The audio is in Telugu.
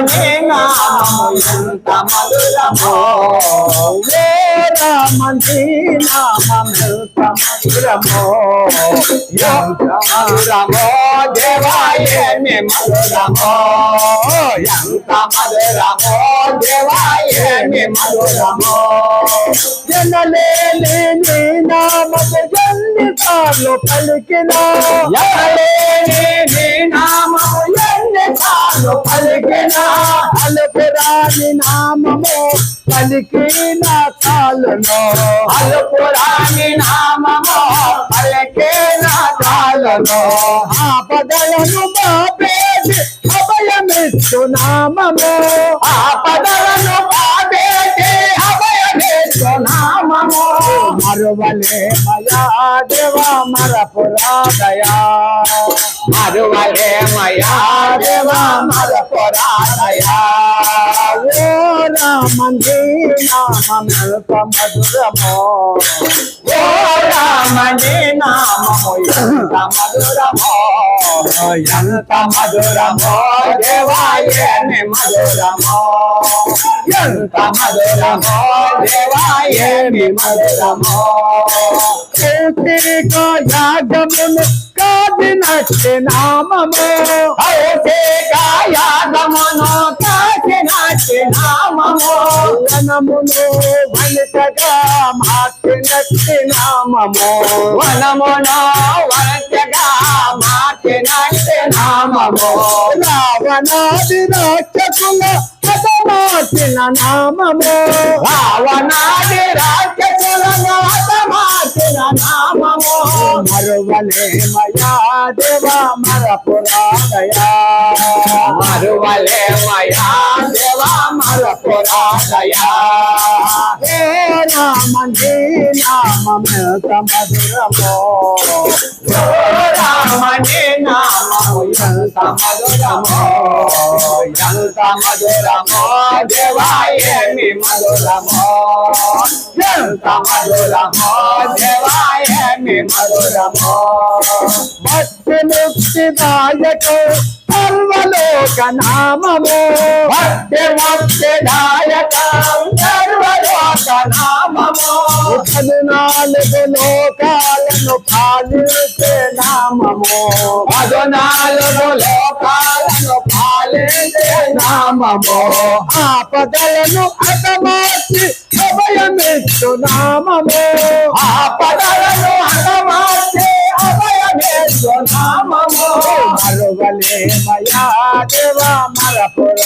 నీ నామము ఎంత మధురమో రామ నీ నామం ఎంత మధురమో ఎంత మధురమో దేవా ఏమి మధురమో ఎంత మధురమో దేవా ఏమి మధురమో జనలేని నీ నామము ఎన్నిసార్లు పలికినా ఎనలేని నీ నామము ఎన్నిసార్లు పలికినా అలుపురాని నామము పలికిన కాలును అలుపురాని నామము పలికిన కాలును ఆపదలను బాపేసి అభయమిచ్చు నామము ఆపదలను బాబేటి అభయమిచ్చు నామము మరువలే మయా దేవా మరపురాదయా మరువలే మయా దేవా మరపురాదయా ఓ రామంది నామం ఎంత మధురమో ఓ రామ నీ నామము ఎంత మధురమో ఎంత మధురమో దేవా ఏమి మధురమో ఎంత మధురమో దేవా ఏమి మధురమో కౌశిక యాగమును కాదినట్టి నామము యాగమును కాచినట్టి నామము వనమును వనితగా మార్చినట్టి నామము వనమును వనచగా మార్చినట్టి నామము రావణాది రాక్షసుల హతమార్చిన నామము రావణాది రాక్షసులను హతమార్చిన నామము మరువలే మయా దేవా మరపురాదయా మరువలే మయా దేవా మరపురాదయా హే రామంది నామం ఎంత మధురమో రామ నీ నామము ఎంత మధురమో ఎంత మధురమో దేవా ఏమి మధురమో ఎంత మధురమో దేవా ఏమి మధురమో భక్తి ముక్తిదాయక సర్వలోక నామము భక్తి ముక్తిదాయకం సర్వలోక నామము 14 లోకాలను పాలించే నామము 14 లోకాలను పాలించే నామము ఆపదలను హతమార్చి అభయమిచ్చు నామము ఆపదలను హతమార్చి అభయమిచ్చు నామము మరువలే మయా దేవా మరపుర